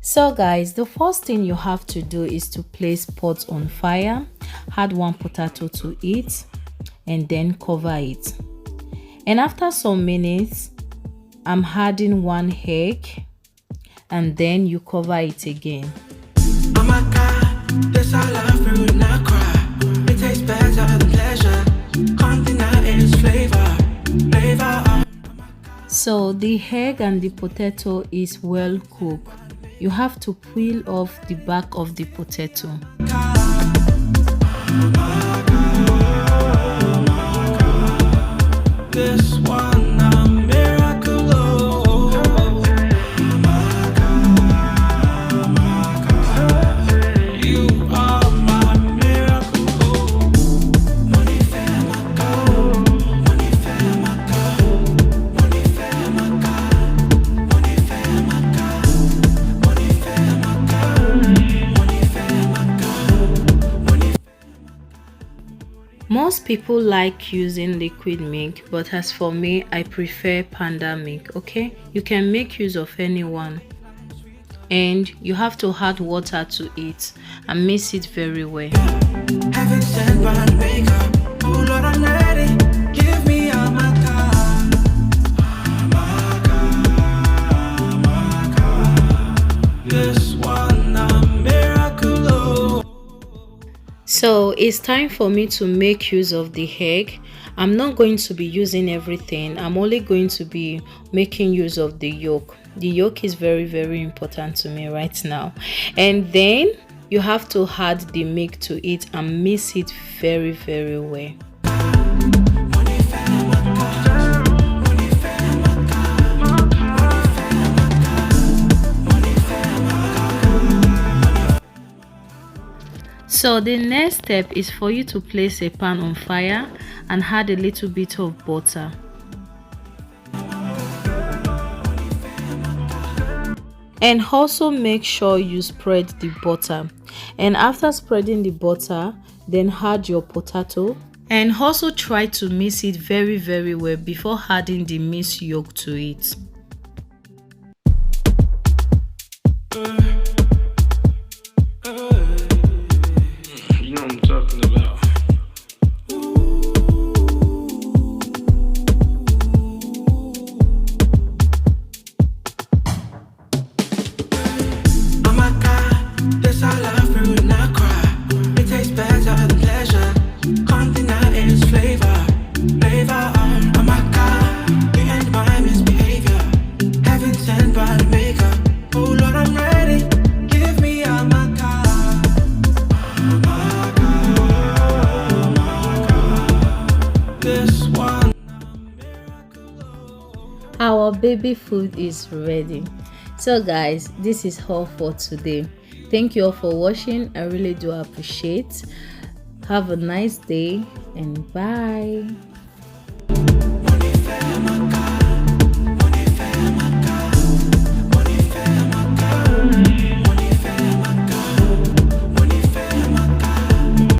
So guys, the first thing you have to do is to place pot on fire, add one potato to it, and then cover it. And after some minutes, I'm adding one egg, and then you cover it again. Oh my God, this I love fruit and I cry. It tastes better than pleasure. Can't deny its flavor. So the egg and the potato is well cooked. You have to peel off the back of the potato. This one a miracle. You are my miracle. Money fair my God. Money fair my God. Money fair my God. Money fair my God. Money fair my God. Money fair my God. Money. Most people like using liquid milk, but as for me, I prefer panda milk. Okay, you can make use of anyone, and you have to add water to it and mix it very well. Haven't said my makeup. Oh Lord, I'm ready. Give me all my God. My God, my God. This one a miracle. So it's time for me to make use of the egg. I'm not going to be using everything. I'm only going to be making use of the yolk. The yolk is very important to me right now. And then you have to add the milk to it and mix it very well. So the next step is for you to place a pan on fire and add a little bit of butter. And also make sure you spread the butter. And after spreading the butter, then add your potato. And also try to mix it very well before adding the mixed yolk to it. You know what I'm talking about. Oh my God, this I love fruit and I cry. It tastes better than pleasure. Can't deny its flavor. Oh my God, the end my misbehavior. Heaven sent by the maker. Oh Lord, I'm ready. Give me all my God. My God, my God. This one. Our baby food is ready. So guys, this is all for today. Thank you all for watching. I really do appreciate. Have a nice day and bye.